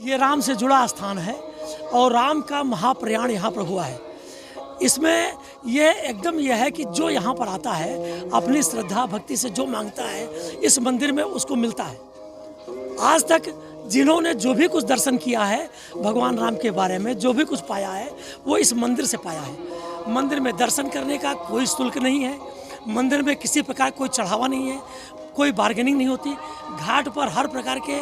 ये राम से जुड़ा स्थान है और राम का महाप्रयाण यहाँ पर हुआ है। इसमें ये एकदम यह है कि जो यहाँ पर आता है अपनी श्रद्धा भक्ति से जो मांगता है इस मंदिर में उसको मिलता है। आज तक जिन्होंने जो भी कुछ दर्शन किया है भगवान राम के बारे में, जो भी कुछ पाया है वो इस मंदिर से पाया है। मंदिर में दर्शन करने का कोई शुल्क नहीं है, मंदिर में किसी प्रकार कोई चढ़ावा नहीं है, कोई बार्गेनिंग नहीं होती। घाट पर हर प्रकार के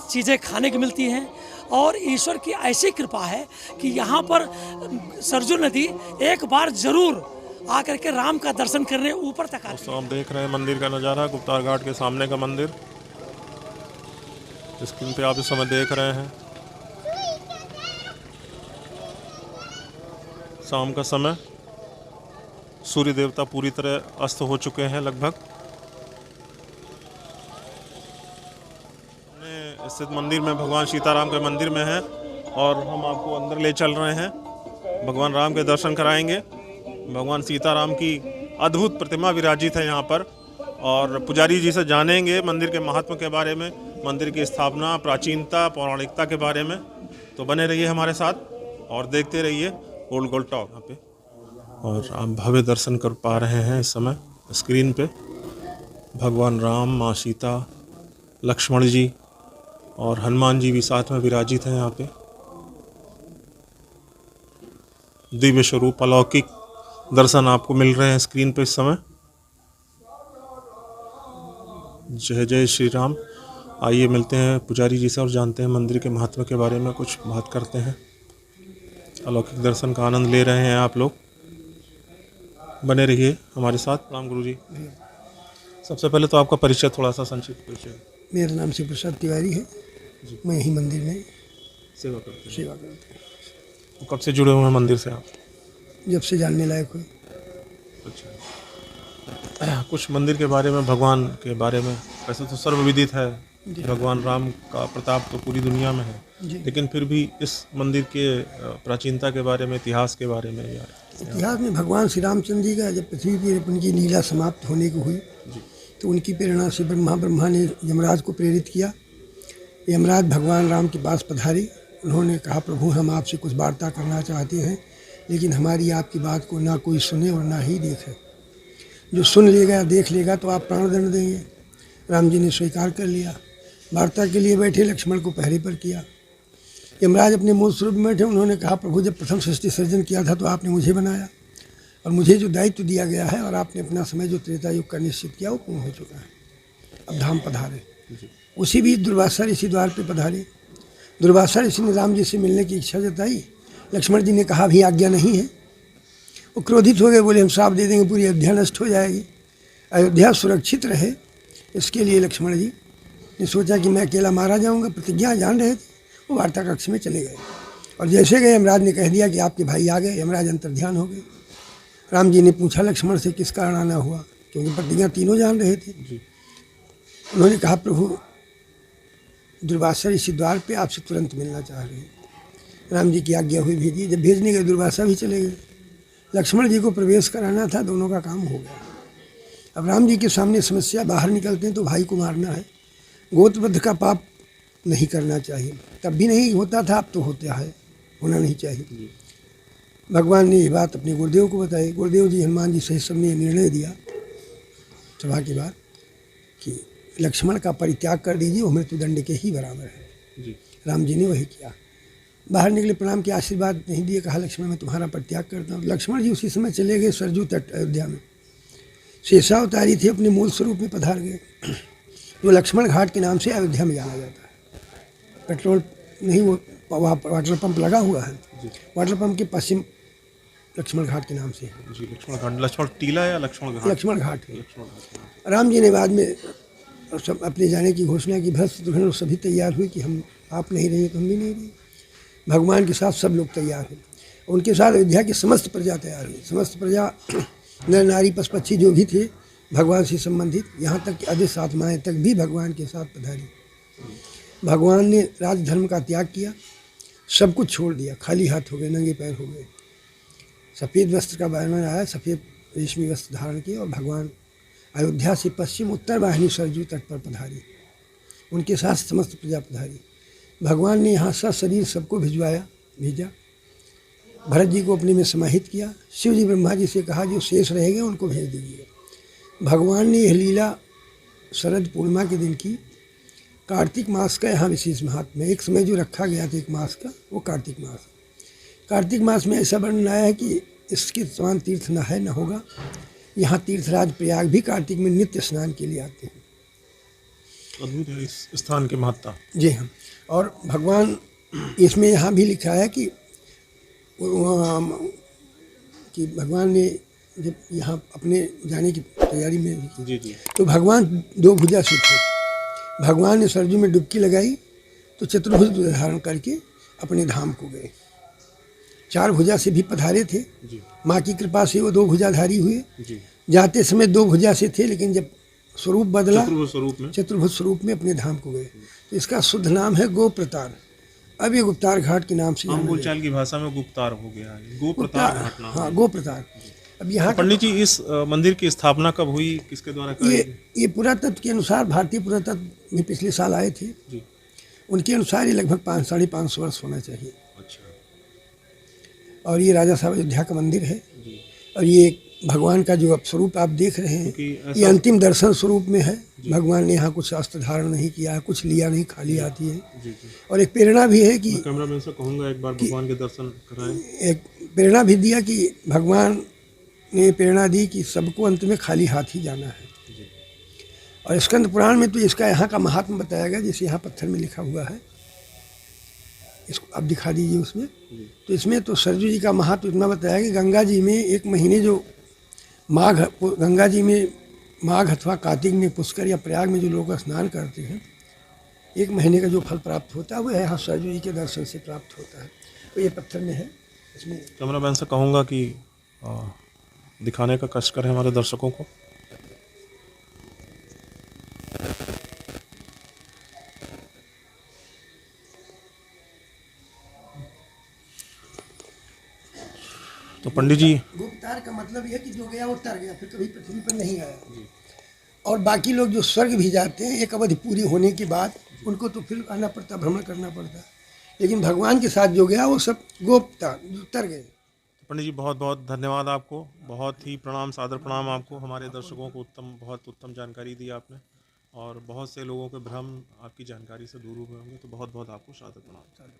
चीज़ें खाने की मिलती हैं और ईश्वर की ऐसी कृपा है कि यहाँ पर सरजू नदी एक बार ज़रूर आकर के राम का दर्शन करने ऊपर तक आती है। दोस्तों आप देख रहे हैं मंदिर का नज़ारा, गुप्तार घाट के सामने का मंदिर स्क्रीन पे आप इस समय देख रहे हैं। शाम का समय, सूर्य देवता पूरी तरह अस्त हो चुके हैं लगभग। स्थित मंदिर में भगवान सीताराम के मंदिर में है और हम आपको अंदर ले चल रहे हैं। भगवान राम के दर्शन कराएंगे। भगवान सीताराम की अद्भुत प्रतिमा विराजित है यहाँ पर और पुजारी जी से जानेंगे मंदिर के महत्व के बारे में, मंदिर की स्थापना, प्राचीनता, पौराणिकता के बारे में। तो बने रहिए हमारे साथ और देखते रहिए ओल्ड गोल्ड टॉक यहाँ पे। और आप भव्य दर्शन कर पा रहे हैं इस समय स्क्रीन पे। भगवान राम, माँ सीता, लक्ष्मण जी और हनुमान जी भी साथ में विराजित हैं यहाँ पे। दिव्य स्वरूप अलौकिक दर्शन आपको मिल रहे हैं स्क्रीन पे इस समय। जय जय श्री राम। आइए मिलते हैं पुजारी जी से और जानते हैं मंदिर के महत्व के बारे में, कुछ बात करते हैं। अलौकिक दर्शन का आनंद ले रहे हैं आप लोग, बने रहिए हमारे साथ। राम गुरु जी, सबसे पहले तो आपका परिचय, थोड़ा सा संक्षिप्त परिचय। मेरा नाम शिव प्रसाद तिवारी है। मैं यही मंदिर में सेवा करते हैं। तो कब से जुड़े हुए हैं मंदिर से आप? जब से जानने लायक हुए। अच्छा, कुछ मंदिर के बारे में, भगवान के बारे में। वैसे तो सर्वविदित है, भगवान राम का प्रताप तो पूरी दुनिया में है, लेकिन फिर भी इस मंदिर के प्राचीनता के बारे में, इतिहास के बारे में यार। इतिहास में भगवान श्री रामचंद्र जी का जब पृथ्वी पर उनकी लीला समाप्त होने को हुई तो उनकी प्रेरणा से ब्रह्मा ने यमराज को प्रेरित किया। यमराज भगवान राम के पास पधारे। उन्होंने कहा, प्रभु हम आपसे कुछ वार्ता करना चाहते हैं, लेकिन हमारी आपकी बात को ना कोई सुने और ना ही देखे। जो सुन लेगा, देख लेगा तो आप प्राणदंड देंगे। राम जी ने स्वीकार कर लिया। वार्ता के लिए बैठे, लक्ष्मण को पहरे पर किया। यमराज अपने मूल स्वरूप में बैठे। उन्होंने कहा, प्रभु जब प्रथम सृष्टि सर्जन किया था तो आपने मुझे बनाया और मुझे जो दायित्व दिया गया है और आपने अपना समय जो त्रेता युग का निश्चित किया वो पूर्ण हो चुका है। अब धाम पधारे। उसी बीच दुर्वासा ऋषि द्वार पे पधारे। दुर्वासा ऋषि ने राम जी से मिलने की इच्छा जताई। लक्ष्मण जी ने कहा, अभी आज्ञा नहीं है। वो क्रोधित हो गए, बोले हम श्राप दे देंगे, पूरी अयोध्या नष्ट हो जाएगी। अयोध्या सुरक्षित रहे इसके लिए लक्ष्मण जी ने सोचा कि मैं अकेला मारा जाऊंगा। प्रतिज्ञा जान रहे थे। वो वार्ता कक्ष में चले गए और जैसे गए यमराज ने कह दिया कि आपके भाई आ गए। यमराज अंतर्ध्यान हो गए। राम जी ने पूछा लक्ष्मण से किस कारण आना हुआ, क्योंकि प्रतिज्ञा तीनों जान रहे थे। उन्होंने कहा, प्रभु दुर्वासा ऋषि द्वार पे आपसे तुरंत मिलना चाह रहे हैं। राम जी की आज्ञा हुई, भेजिए। जब भेजने गए दुर्वासा भी चले गए। लक्ष्मण जी को प्रवेश कराना था, दोनों का काम हो गया। अब राम जी के सामने समस्या, बाहर निकलते हैं तो भाई को मारना है। गोत्रवध का पाप नहीं करना चाहिए। तब भी नहीं होता था, अब तो होता है, होना नहीं चाहिए। भगवान ने ये बात अपने गुरुदेव को बताई। गुरुदेव जी हनुमान जी सहित सबने निर्णय दिया सभा के बाद कि लक्ष्मण का परित्याग कर दीजिए, वो मृत्युदंड के ही बराबर है। राम जी ने वही किया। बाहर निकले, प्रणाम के आशीर्वाद नहीं दिए, कहा लक्ष्मण मैं तुम्हारा परित्याग करता हूँ। लक्ष्मण जी उसी समय चले गए सरजू तट अयोध्या में। शेषावतारी थे, अपने मूल स्वरूप में पधार गए। जो लक्ष्मण घाट के नाम से अयोध्या में जाना जाता है। पेट्रोल नहीं, वो वहाँ वाटर पंप लगा हुआ है। वाटर पंप के पश्चिम लक्ष्मण घाट के नाम से जी। लक्ष्मण घाट, लक्ष्मण टीला या लक्ष्मण घाट? लक्ष्मण घाट। राम जी ने बाद में सब अपने जाने की घोषणा की। भरत शत्रुघ्न सभी तैयार हुए कि हम, आप नहीं रहे तो हम भी नहीं रहे। भगवान के साथ सब लोग तैयार हुए। उनके साथ अयोध्या की समस्त प्रजा तैयार हुई। समस्त प्रजा, नर नारी पशु पक्षी जो भी थे भगवान से संबंधित, यहाँ तक कि अदृश्य आत्माएँ तक भी भगवान के साथ पधारी। भगवान ने राजधर्म का त्याग किया, सब कुछ छोड़ दिया, खाली हाथ हो गए, नंगे पैर हो गए। सफ़ेद वस्त्र का वर्णन आया, सफ़ेद रेशमी वस्त्र धारण किए और भगवान अयोध्या से पश्चिम उत्तर वाहिनी सरजू तट पर पधारी। उनके साथ समस्त प्रजा पधारी। भगवान ने यहाँ शरीर सबको भेजा। भरत जी को अपने में समाहित किया। शिव जी ब्रह्मा जी से कहा जो शेष रहेंगे उनको भेज दीजिए। भगवान ने यह लीला शरद पूर्णिमा के दिन की। कार्तिक मास का यहाँ विशेष महात्म्य है। एक समय जो रखा गया था एक मास का, वो कार्तिक मास। कार्तिक मास में ऐसा वर्णन आया है कि इसके समान तीर्थ न है न होगा। यहाँ तीर्थराज प्रयाग भी कार्तिक में नित्य स्नान के लिए आते हैं। अद्भुत है इस स्थान की महत्ता। जी हाँ। और भगवान इसमें यहाँ भी लिखा है कि भगवान ने जब यहाँ अपने जाने की तैयारी में जी जी। तो भगवान 2 भुजा से थे। भगवान ने सरजू में डुबकी लगाई तो चतुर्भुज धारण करके अपने धाम को गए। 4 भुजा से भी पधारे थे। माँ की कृपा से वो 2 भुजाधारी हुए। जाते समय 2 भुजा से थे, लेकिन जब स्वरूप बदला चतुर्भुज स्वरूप में अपने धाम को गए। तो इसका शुद्ध नाम है गोप्रतार। अब ये गुप्तार घाट के नाम से बोलचाल की भाषा में गुप्तार हो गया है। गोप्रतार घाट नाम। हाँ, गोप्रतार। अब यहाँ पंडित जी इस मंदिर की स्थापना कब हुई, किसके द्वारा कराई? ये पुरातत्व के अनुसार, भारतीय पुरातत्व में पिछले साल आए थे जी। उनके अनुसार ये लगभग 500-550 वर्ष होना चाहिए। अच्छा। और ये राजा साहब अयोध्या का मंदिर है। और ये भगवान का जो अब स्वरूप आप देख रहे हैं, ये अंतिम दर्शन स्वरूप में है। भगवान ने यहाँ कुछ अस्त्र धारण नहीं किया, कुछ लिया नहीं, खाली आती है। और एक प्रेरणा भी है कि कैमरामैन से कहूँगा एक बार भगवान के दर्शन कराएं। एक प्रेरणा भी दिया कि भगवान ने प्रेरणा दी कि सबको अंत में खाली हाथ ही जाना है। और स्कंद पुराण में तो इसका यहाँ का महात्मा बताया गया, जैसे यहाँ पत्थर में लिखा हुआ है। इसको आप दिखा दीजिए उसमें। तो इसमें तो सरजू जी का महात्मा इतना बताया कि गंगा जी में एक महीने जो गंगा जी में माघ अथवा कार्तिक में पुष्कर या प्रयाग में जो लोग स्नान करते हैं, 1 महीने का जो फल प्राप्त होता है वो यहाँ सरजू जी के दर्शन से प्राप्त होता है। तो ये पत्थर में है। इसमें कैमरामैन से कहूँगा कि दिखाने का कष्ट करें हमारे दर्शकों को। तो पंडित जी, गुप्तार का मतलब यह कि जो गया वो तर गया, फिर कभी पृथ्वी पर नहीं आया। और बाकी लोग जो स्वर्ग भी जाते हैं, एक अवधि पूरी होने के बाद उनको तो फिर आना पड़ता, भ्रमण करना पड़ता। लेकिन भगवान के साथ जो गया वो सब गोप्तार तर गए। पंडित जी बहुत बहुत धन्यवाद आपको। बहुत ही प्रणाम, सादर प्रणाम आपको। हमारे दर्शकों को बहुत उत्तम जानकारी दी आपने, और बहुत से लोगों के भ्रम आपकी जानकारी से दूर हुए होंगे। तो बहुत बहुत आपको सादर प्रणाम।